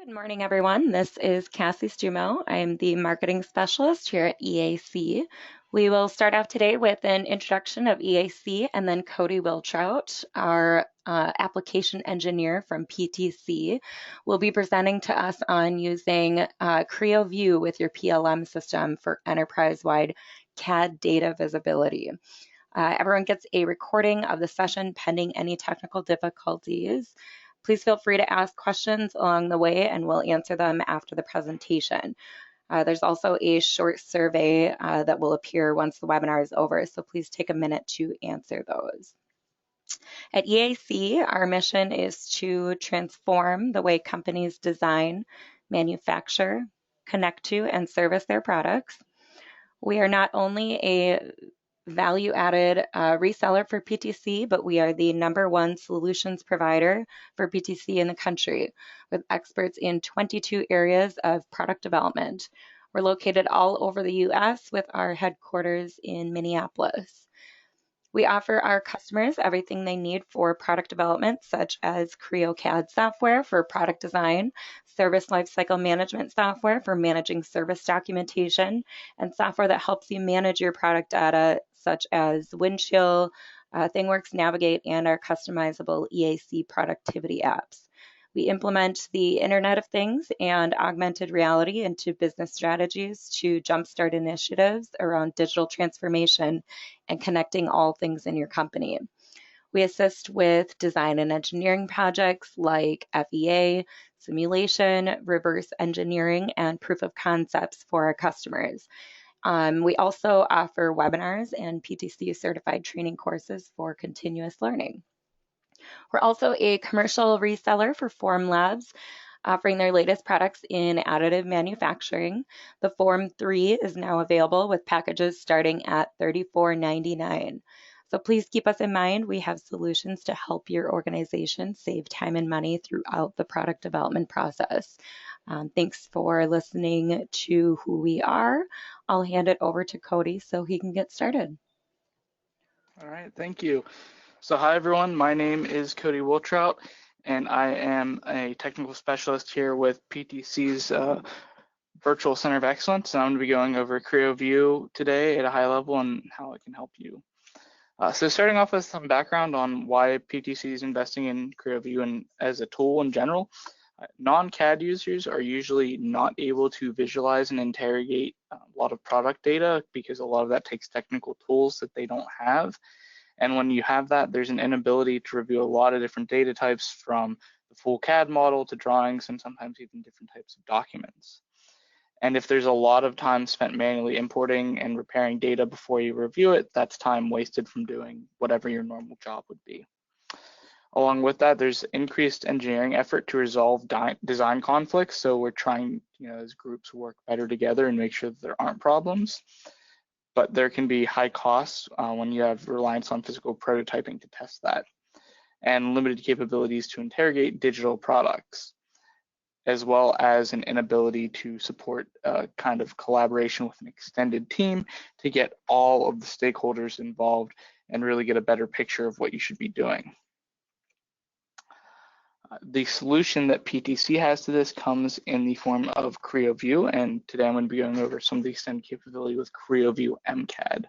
Good morning, everyone. This is Cassie Stumo. I am the marketing specialist here at EAC. We will start off today with an introduction of EAC, and then Cody Wiltrout, our application engineer from PTC, will be presenting to us on using Creo View with your PLM system for enterprise-wide CAD data visibility. Everyone gets a recording of the session pending any technical difficulties. Please feel free to ask questions along the way and we'll answer them after the presentation. There's also a short survey that will appear once the webinar is over, so please take a minute to answer those. At EAC, our mission is to transform the way companies design, manufacture, connect to, and service their products. We are not only a value-added reseller for PTC, but we are the #1 solutions provider for PTC in the country, with experts in 22 areas of product development. We're located all over the US with our headquarters in Minneapolis. We offer our customers everything they need for product development, such as Creo CAD software for product design, service lifecycle management software for managing service documentation, and software that helps you manage your product data, such as Windchill, ThingWorx Navigate, and our customizable EAC productivity apps. We implement the Internet of Things and augmented reality into business strategies to jumpstart initiatives around digital transformation and connecting all things in your company. We assist with design and engineering projects like FEA, simulation, reverse engineering, and proof of concepts for our customers. We also offer webinars and PTC certified training courses for continuous learning. We're also a commercial reseller for Formlabs, offering their latest products in additive manufacturing. The Form 3 is now available with packages starting at $34.99. So please keep us in mind. We have solutions to help your organization save time and money throughout the product development process. Thanks for listening to who we are. I'll hand it over to Cody so he can get started. All right, thank you. So hi everyone, my name is Cody Wiltrout and I am a technical specialist here with PTC's Virtual Center of Excellence, and I'm going to be going over Creo View today at a high level and how it can help you. So starting off with some background on why PTC is investing in Creo View and as a tool in general. Non-CAD users are usually not able to visualize and interrogate a lot of product data because a lot of that takes technical tools that they don't have. And when you have that, there's an inability to review a lot of different data types, from the full CAD model to drawings and sometimes even different types of documents. And if there's a lot of time spent manually importing and repairing data before you review it, that's time wasted from doing whatever your normal job would be. Along with that, there's increased engineering effort to resolve design conflicts. So we're trying, as groups work better together and make sure that there aren't problems. But there can be high costs when you have reliance on physical prototyping to test that, and limited capabilities to interrogate digital products, as well as an inability to support a kind of collaboration with an extended team to get all of the stakeholders involved and really get a better picture of what you should be doing. The solution that PTC has to this comes in the form of Creo View, and today I'm going to be going over some of the extended capability with Creo View MCAD.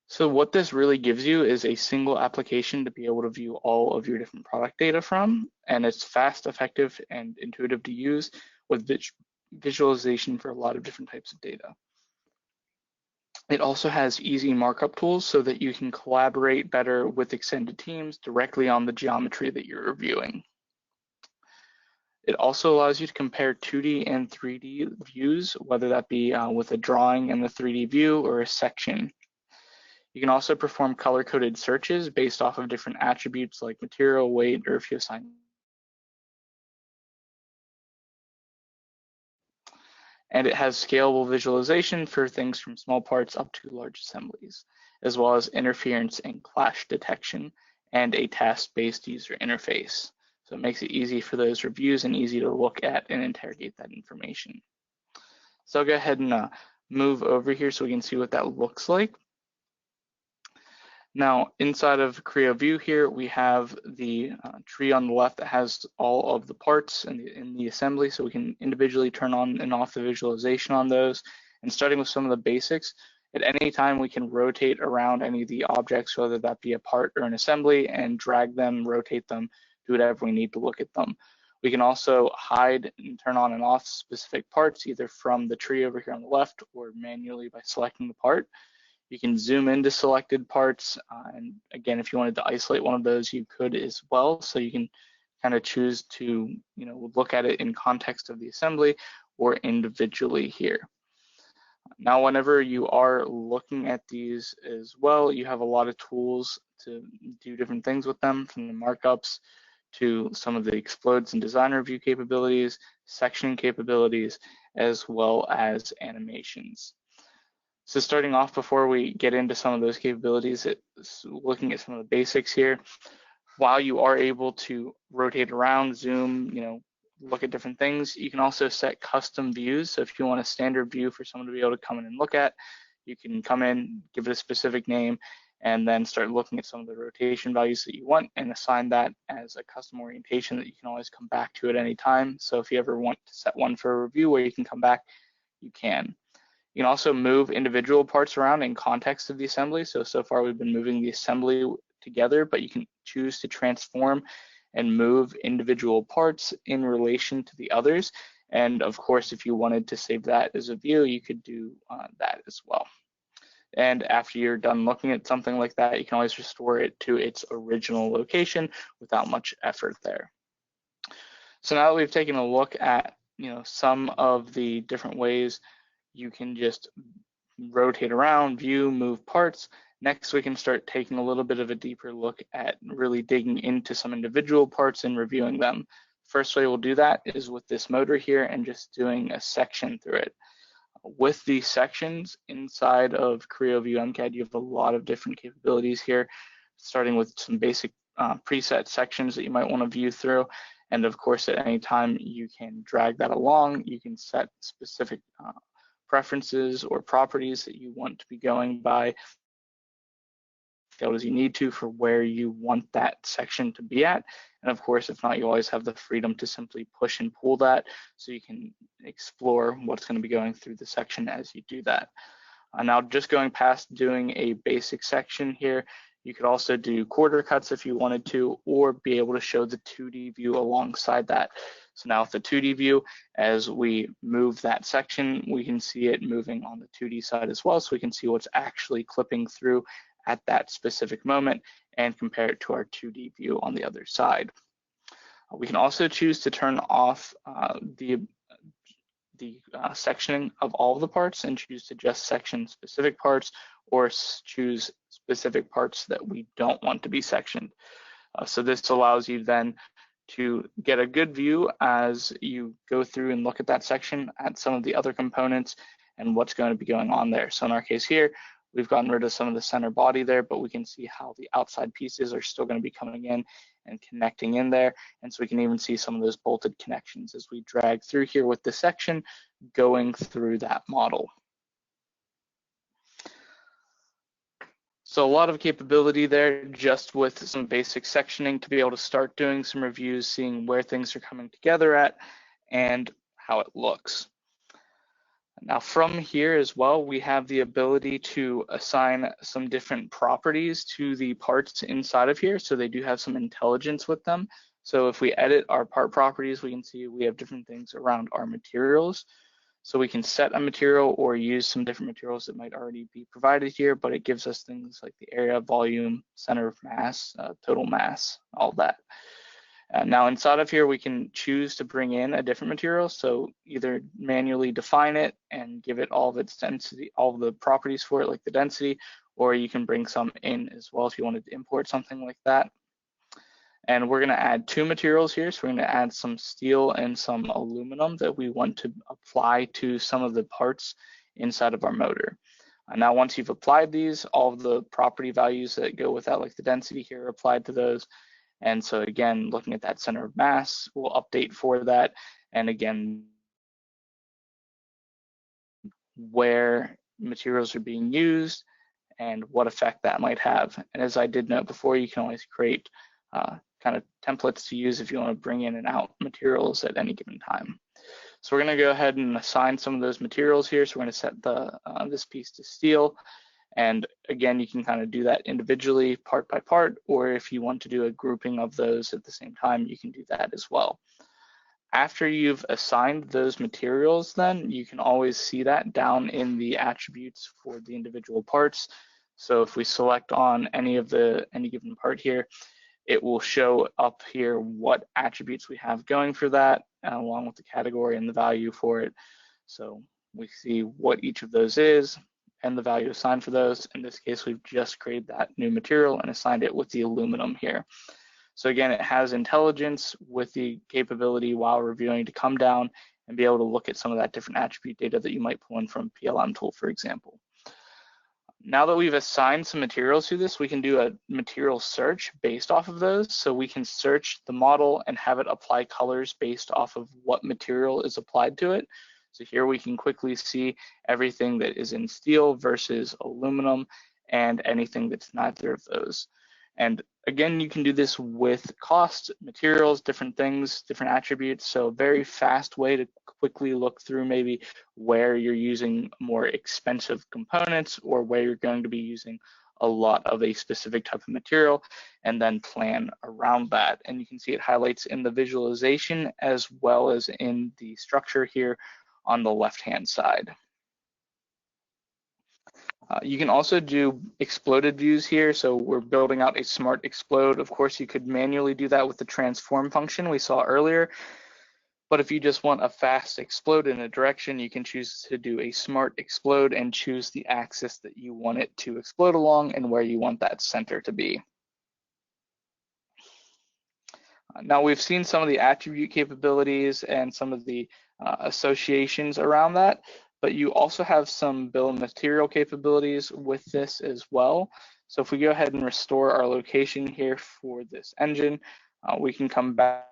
So what this really gives you is a single application to be able to view all of your different product data from, and it's fast, effective, and intuitive to use with visualization for a lot of different types of data. It also has easy markup tools so that you can collaborate better with extended teams directly on the geometry that you're reviewing. It also allows you to compare 2D and 3D views, whether that be with a drawing in the 3D view or a section. You can also perform color-coded searches based off of different attributes like material, weight, or if you assign. And it has scalable visualization for things from small parts up to large assemblies, as well as interference and clash detection and a task-based user interface. So it makes it easy for those reviews and easy to look at and interrogate that information. So I'll go ahead and move over here so we can see what that looks like. Now, inside of Creo View here, we have the tree on the left that has all of the parts in the assembly, so we can individually turn on and off the visualization on those. And starting with some of the basics, at any time we can rotate around any of the objects, whether that be a part or an assembly, and drag them, rotate them, do whatever we need to look at them. We can also hide and turn on and off specific parts, either from the tree over here on the left or manually by selecting the part. You can zoom into selected parts, and again, if you wanted to isolate one of those, you could as well. So you can kind of choose to, look at it in context of the assembly or individually here. Now, whenever you are looking at these as well, you have a lot of tools to do different things with them, from the markups to some of the explodes and design review capabilities, sectioning capabilities, as well as animations. So starting off, before we get into some of those capabilities, it's looking at some of the basics here. While you are able to rotate around, zoom, look at different things, you can also set custom views. So if you want a standard view for someone to be able to come in and look at, you can come in, give it a specific name, and then start looking at some of the rotation values that you want and assign that as a custom orientation that you can always come back to at any time. So if you ever want to set one for a review where you can come back, you can. You can also move individual parts around in context of the assembly. So far we've been moving the assembly together, but you can choose to transform and move individual parts in relation to the others. And of course, if you wanted to save that as a view, you could do that as well. And after you're done looking at something like that, you can always restore it to its original location without much effort there. So now that we've taken a look at some of the different ways you can just rotate around, view, move parts. Next, we can start taking a little bit of a deeper look at really digging into some individual parts and reviewing them. First way we'll do that is with this motor here and just doing a section through it. With these sections inside of Creo View MCAD, you have a lot of different capabilities here, starting with some basic preset sections that you might want to view through. And of course, at any time, you can drag that along. You can set specific preferences or properties that you want to be going by as you need to for where you want that section to be at. And of course, if not, you always have the freedom to simply push and pull that so you can explore what's going to be going through the section as you do that. Now, just going past doing a basic section here, you could also do quarter cuts if you wanted to, or be able to show the 2D view alongside that. So now with the 2D view, as we move that section, we can see it moving on the 2D side as well, so we can see what's actually clipping through at that specific moment and compare it to our 2D view on the other side. We can also choose to turn off the sectioning of all of the parts and choose to just section specific parts, or choose specific parts that we don't want to be sectioned. So this allows you then to get a good view as you go through and look at that section at some of the other components and what's going to be going on there. So in our case here, we've gotten rid of some of the center body there, but we can see how the outside pieces are still going to be coming in and connecting in there. And so we can even see some of those bolted connections as we drag through here with the section going through that model. So a lot of capability there just with some basic sectioning to be able to start doing some reviews, seeing where things are coming together at and how it looks. Now from here as well, we have the ability to assign some different properties to the parts inside of here. So they do have some intelligence with them. So if we edit our part properties, we can see we have different things around our materials. So we can set a material or use some different materials that might already be provided here, but it gives us things like the area, volume, center of mass, total mass, all that. Now inside of here, we can choose to bring in a different material. So either manually define it and give it all of its density, all of the properties for it, like the density, or you can bring some in as well if you wanted to import something like that. And we're going to add two materials here. So we're going to add some steel and some aluminum that we want to apply to some of the parts inside of our motor. Now, once you've applied these, all of the property values that go with that, like the density here, are applied to those. And so again, looking at that center of mass, we'll update for that. And again, where materials are being used and what effect that might have. And as I did note before, you can always create kind of templates to use if you want to bring in and out materials at any given time. So we're going to go ahead and assign some of those materials here. So we're going to set the this piece to steel. And again, you can kind of do that individually, part by part, or if you want to do a grouping of those at the same time, you can do that as well. After you've assigned those materials, then you can always see that down in the attributes for the individual parts. So if we select on any given part here, it will show up here what attributes we have going for that, along with the category and the value for it. So we see what each of those is and the value assigned for those. In this case, we've just created that new material and assigned it with the aluminum here. So again, it has intelligence with the capability while reviewing to come down and be able to look at some of that different attribute data that you might pull in from PLM tool, for example. Now that we've assigned some materials to this, we can do a material search based off of those. So we can search the model and have it apply colors based off of what material is applied to it. So here we can quickly see everything that is in steel versus aluminum and anything that's neither of those. And again, you can do this with cost, materials, different things, different attributes. So a very fast way to quickly look through maybe where you're using more expensive components or where you're going to be using a lot of a specific type of material and then plan around that. And you can see it highlights in the visualization as well as in the structure here on the left-hand side. You can also do exploded views here. So we're building out a smart explode. Of course, you could manually do that with the transform function we saw earlier. But if you just want a fast explode in a direction, you can choose to do a smart explode and choose the axis that you want it to explode along and where you want that center to be. Now we've seen some of the attribute capabilities and some of the associations around that, but you also have some bill of material capabilities with this as well. So if we go ahead and restore our location here for this engine, we can come back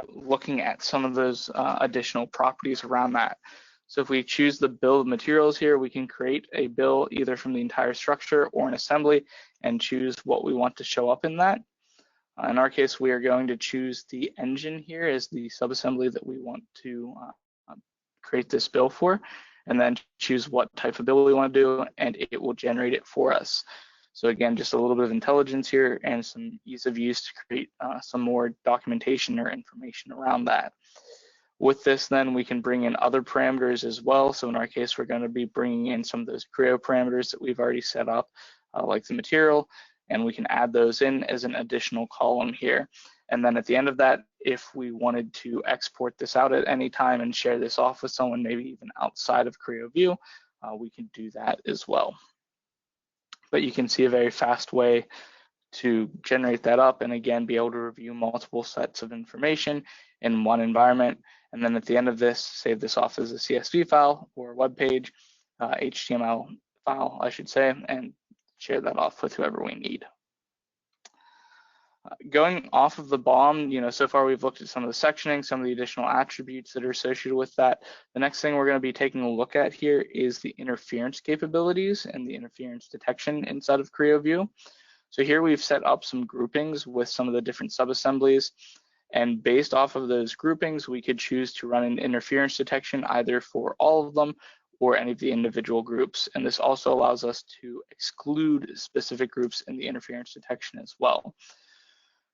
looking at some of those additional properties around that. So if we choose the bill of materials here, we can create a bill either from the entire structure or an assembly and choose what we want to show up in that. In our case, we are going to choose the engine here as the subassembly that we want to create this bill for, and then choose what type of bill we want to do, and it will generate it for us. So again, just a little bit of intelligence here and some ease of use to create some more documentation or information around that. With this, then we can bring in other parameters as well. So in our case, we're going to be bringing in some of those Creo parameters that we've already set up, like the material, and we can add those in as an additional column here. And then at the end of that, if we wanted to export this out at any time and share this off with someone, maybe even outside of Creo View, we can do that as well. But you can see a very fast way to generate that up and again, be able to review multiple sets of information in one environment. And then at the end of this, save this off as a CSV file or a web page, HTML file, I should say, and share that off with whoever we need. Going off of the BOM, so far we've looked at some of the sectioning, some of the additional attributes that are associated with that. The next thing we're going to be taking a look at here is the interference capabilities and the interference detection inside of Creo View. So here we've set up some groupings with some of the different subassemblies, and based off of those groupings, we could choose to run an interference detection either for all of them or any of the individual groups. And this also allows us to exclude specific groups in the interference detection as well.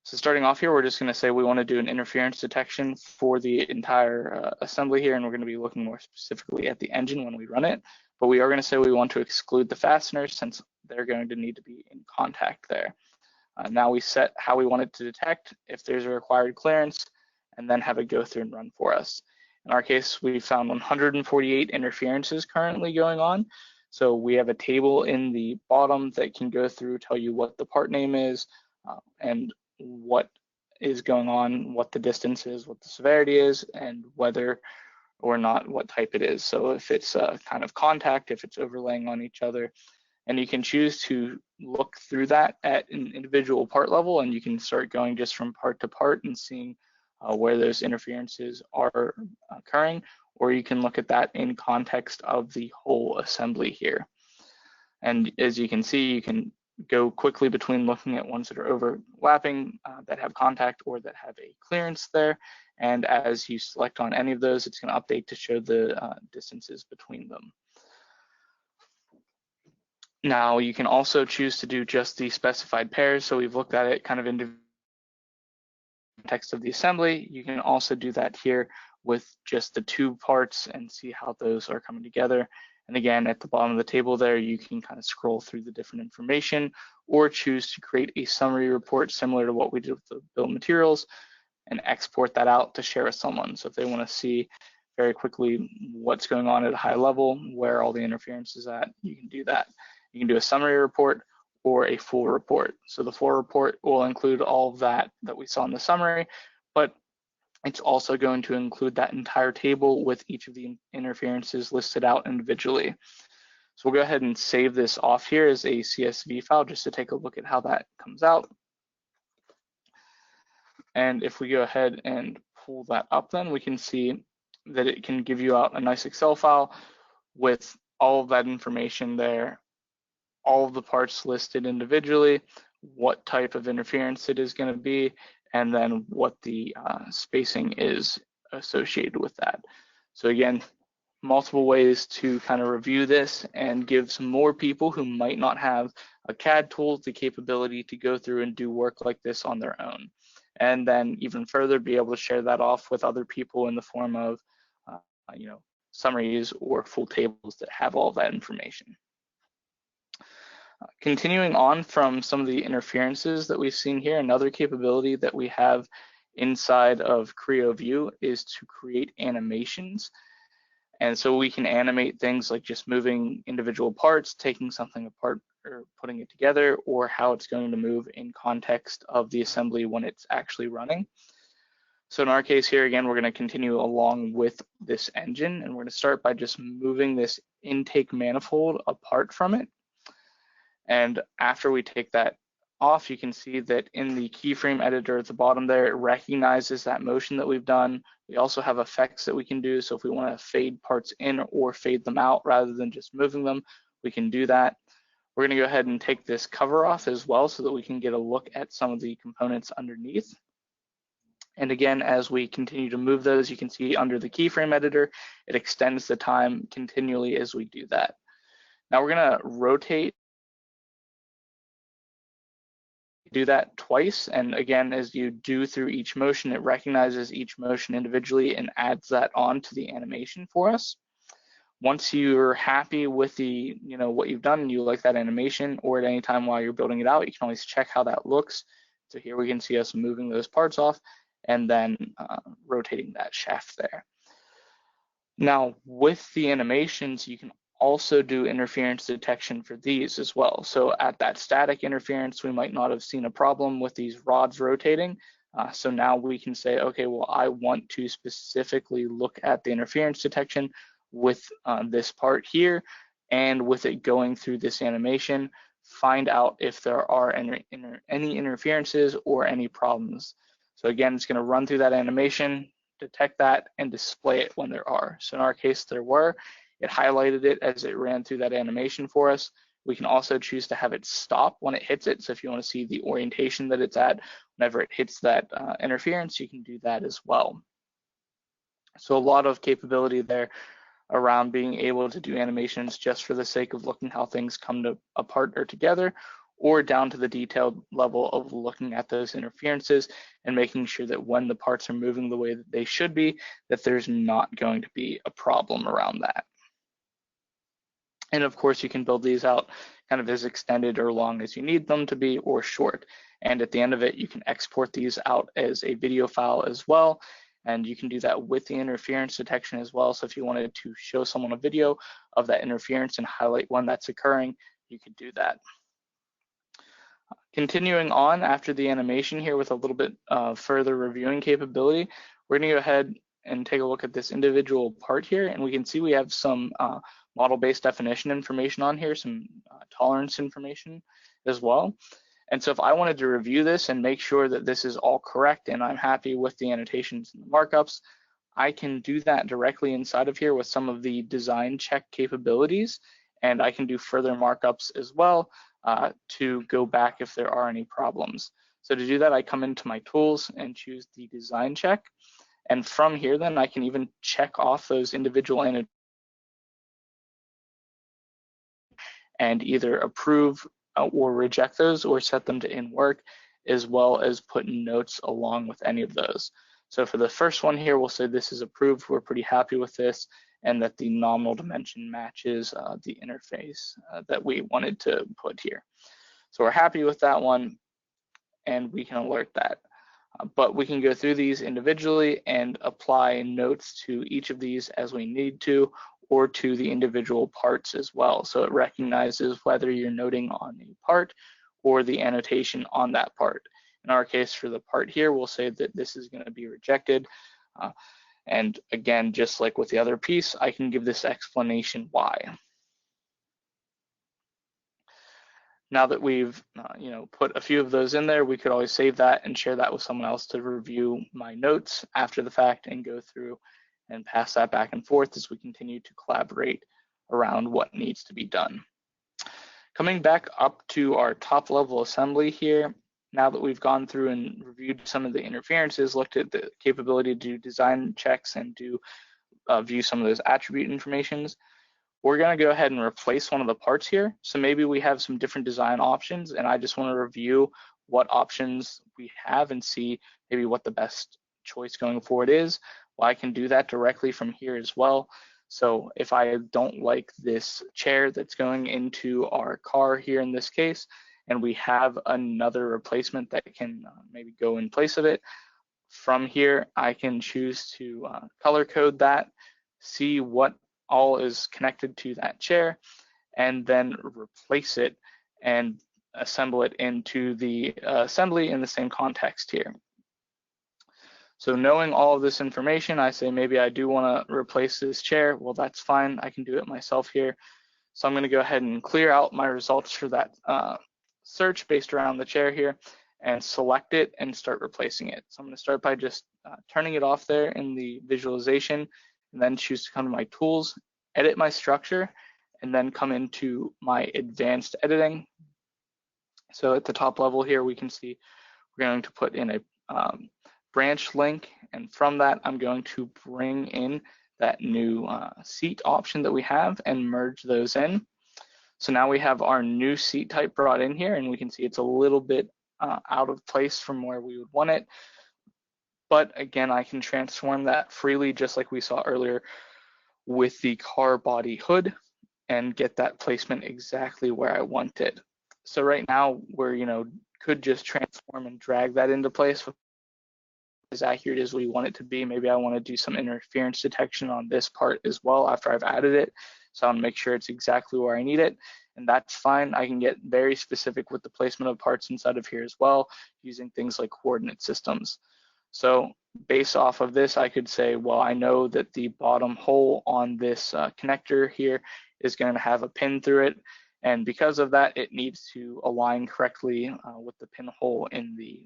So starting off here, we're just going to say we want to do an interference detection for the entire assembly here, and we're going to be looking more specifically at the engine when we run it. But we are going to say we want to exclude the fasteners since they're going to need to be in contact there. Now we set how we want it to detect, if there's a required clearance, and then have it go through and run for us. In our case, we found 148 interferences currently going on. So we have a table in the bottom that can go through, tell you what the part name is, and what is going on, what the distance is, what the severity is, and whether or not what type it is. So if it's kind of contact, if it's overlaying on each other, and you can choose to look through that at an individual part level, and you can start going just from part to part and seeing where those interferences are occurring, or you can look at that in context of the whole assembly here. And as you can see, you can go quickly between looking at ones that are overlapping, that have contact or that have a clearance there. And as you select on any of those, it's going to update to show the distances between them. Now you can also choose to do just the specified pairs. So we've looked at it kind of in the context of the assembly. You can also do that here with just the two parts and see how those are coming together. And again, at the bottom of the table there, you can kind of scroll through the different information or choose to create a summary report similar to what we did with the bill of materials and export that out to share with someone. So if they want to see very quickly what's going on at a high level, where all the interference is at, you can do that. You can do a summary report or a full report. So the full report will include all of that we saw in the summary, but it's also going to include that entire table with each of the interferences listed out individually. So we'll go ahead and save this off here as a CSV file just to take a look at how that comes out. And if we go ahead and pull that up, then we can see that it can give you out a nice Excel file with all of that information there, all of the parts listed individually, what type of interference it is going to be, and then what the spacing is associated with that. So again, multiple ways to kind of review this and give some more people who might not have a CAD tool the capability to go through and do work like this on their own. And then even further, be able to share that off with other people in the form of summaries or full tables that have all that information. Continuing on from some of the interferences that we've seen here, another capability that we have inside of Creo View is to create animations. And so we can animate things like just moving individual parts, taking something apart or putting it together, or how it's going to move in context of the assembly when it's actually running. So in our case here, again, we're going to continue along with this engine, and we're going to start by just moving this intake manifold apart from it. And after we take that off, you can see that in the keyframe editor at the bottom there, it recognizes that motion that we've done. We also have effects that we can do. So if we want to fade parts in or fade them out rather than just moving them, we can do that. We're going to go ahead and take this cover off as well so that we can get a look at some of the components underneath. And again, as we continue to move those, you can see under the keyframe editor, it extends the time continually as we do that. Now we're going to rotate, do that twice, and again, as you do through each motion, it recognizes each motion individually and adds that on to the animation for us. Once you're happy with the what you've done and you like that animation, or at any time while you're building it out, you can always check how that looks. So here we can see us moving those parts off and then rotating that shaft there. Now with the animations, you can also do interference detection for these as well. So at that static interference, we might not have seen a problem with these rods rotating. So now we can say, okay, well, I want to specifically look at the interference detection with this part here, and with it going through this animation, find out if there are any interferences or any problems. So again, it's going to run through that animation, detect that, and display it when there are. So in our case, there were. It highlighted it as it ran through that animation for us. We can also choose to have it stop when it hits it. So if you want to see the orientation that it's at whenever it hits that interference, you can do that as well. So a lot of capability there around being able to do animations just for the sake of looking how things come apart or together, or down to the detailed level of looking at those interferences and making sure that when the parts are moving the way that they should be, that there's not going to be a problem around that. And of course, you can build these out kind of as extended or long as you need them to be, or short. And at the end of it, you can export these out as a video file as well. And you can do that with the interference detection as well. So if you wanted to show someone a video of that interference and highlight when that's occurring, you could do that. Continuing on after the animation here with a little bit further reviewing capability, we're going to go ahead and take a look at this individual part here, and we can see we have some model-based definition information on here, some tolerance information as well. And so if I wanted to review this and make sure that this is all correct and I'm happy with the annotations and the markups, I can do that directly inside of here with some of the design check capabilities. and I can do further markups as well to go back if there are any problems. So to do that, I come into my tools and choose the design check. And from here, then I can even check off those individual annotations and either approve or reject those or set them to in work, as well as put notes along with any of those. So for the first one here, we'll say this is approved. We're pretty happy with this, and that the nominal dimension matches the interface that we wanted to put here. So we're happy with that one, and we can alert that. But we can go through these individually and apply notes to each of these as we need to, or to the individual parts as well. So it recognizes whether you're noting on a part or the annotation on that part. In our case, for the part here, we'll say that this is going to be rejected. And again, just like with the other piece, I can give this explanation why. Now that we've put a few of those in there, we could always save that and share that with someone else to review my notes after the fact and go through and pass that back and forth as we continue to collaborate around what needs to be done. Coming back up to our top level assembly here, now that we've gone through and reviewed some of the interferences, looked at the capability to do design checks and do view some of those attribute informations, we're going to go ahead and replace one of the parts here. So maybe we have some different design options, and I just want to review what options we have and see maybe what the best choice going forward is. Well, I can do that directly from here as well. So if I don't like this chair that's going into our car here in this case, and we have another replacement that can maybe go in place of it, from here I can choose to color code that, see what all is connected to that chair, and then replace it and assemble it into the assembly in the same context here. So knowing all of this information, I say maybe I do want to replace this chair. Well, that's fine. I can do it myself here. So I'm going to go ahead and clear out my results for that search based around the chair here and select it and start replacing it. So I'm going to start by just turning it off there in the visualization, and then choose to come to my tools, edit my structure, and then come into my advanced editing. So at the top level here, we can see we're going to put in a branch link, and from that, I'm going to bring in that new seat option that we have and merge those in. So now we have our new seat type brought in here, and we can see it's a little bit out of place from where we would want it. But again, I can transform that freely, just like we saw earlier with the car body hood, and get that placement exactly where I want it. So right now we're, could just transform and drag that into place as accurate as we want it to be. Maybe I want to do some interference detection on this part as well after I've added it. So I'll make sure it's exactly where I need it, and that's fine. I can get very specific with the placement of parts inside of here as well, using things like coordinate systems. So based off of this, I could say, well, I know that the bottom hole on this connector here is going to have a pin through it. And because of that, it needs to align correctly with the pinhole in the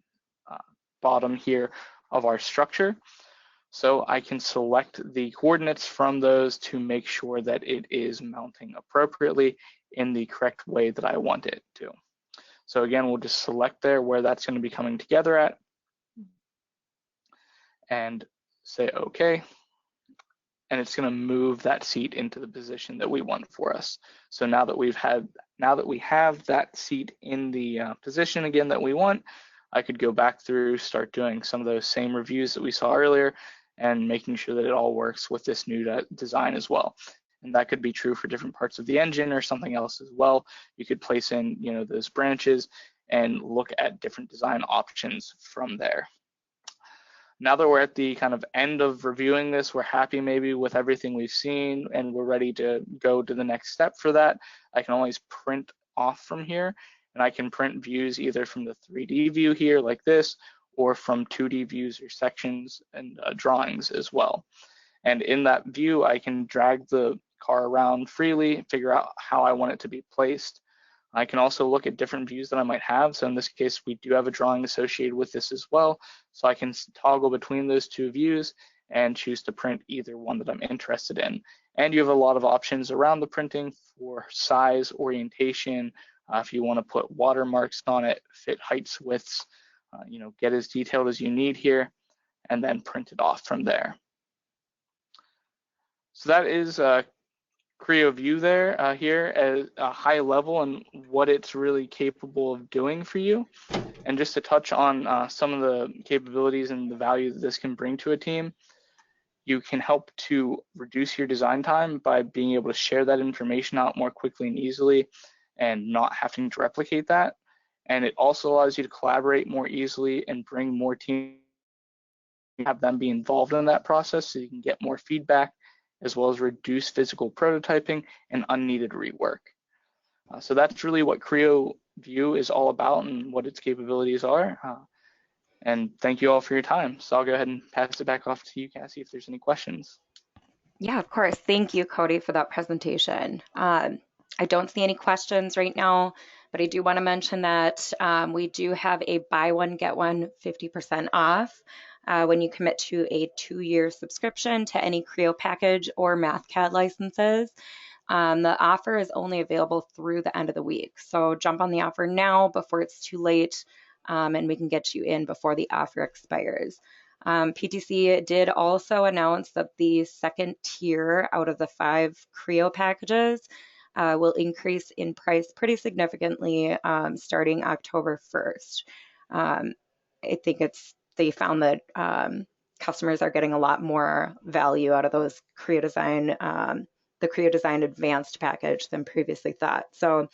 bottom here of our structure. So I can select the coordinates from those to make sure that it is mounting appropriately in the correct way that I want it to. So again, we'll just select there where that's going to be coming together at, and say OK, and it's going to move that seat into the position that we want for us. So now that we have that seat in the position again that we want, I could go back through, start doing some of those same reviews that we saw earlier, and making sure that it all works with this new design as well. And that could be true for different parts of the engine or something else as well. You could place in, those branches and look at different design options from there. Now that we're at the kind of end of reviewing this, we're happy maybe with everything we've seen, and we're ready to go to the next step for that. I can always print off from here, and I can print views either from the 3D view here like this, or from 2D views or sections and drawings as well. And in that view, I can drag the car around freely, figure out how I want it to be placed. I can also look at different views that I might have. So in this case, we do have a drawing associated with this as well. So I can toggle between those two views and choose to print either one that I'm interested in. And you have a lot of options around the printing for size, orientation, if you want to put watermarks on it, fit heights, widths, get as detailed as you need here, and then print it off from there. So that is Creo View there here at a high level and what it's really capable of doing for you. And just to touch on some of the capabilities and the value that this can bring to a team, you can help to reduce your design time by being able to share that information out more quickly and easily and not having to replicate that. And it also allows you to collaborate more easily and bring more teams, have them be involved in that process so you can get more feedback, as well as reduce physical prototyping and unneeded rework. So that's really what Creo View is all about and what its capabilities are. And thank you all for your time. So I'll go ahead and pass it back off to you, Cassie, if there's any questions. Yeah, of course. Thank you, Cody, for that presentation. I don't see any questions right now, but I do want to mention that we do have a buy one, get one 50% off when you commit to a 2-year subscription to any Creo package or MathCAD licenses. The offer is only available through the end of the week. So jump on the offer now before it's too late, and we can get you in before the offer expires. PTC did also announce that the second tier out of the 5 Creo packages will increase in price pretty significantly starting October 1st. I think they found that customers are getting a lot more value out of those Creo Design, the Creo Design Advanced package than previously thought. So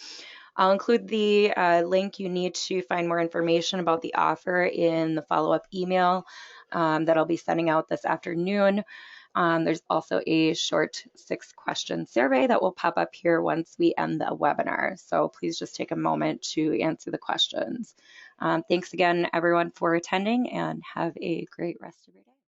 I'll include the link you need to find more information about the offer in the follow-up email that I'll be sending out this afternoon. There's also a short 6-question survey that will pop up here once we end the webinar. So please just take a moment to answer the questions. Thanks again, everyone, for attending, and have a great rest of your day.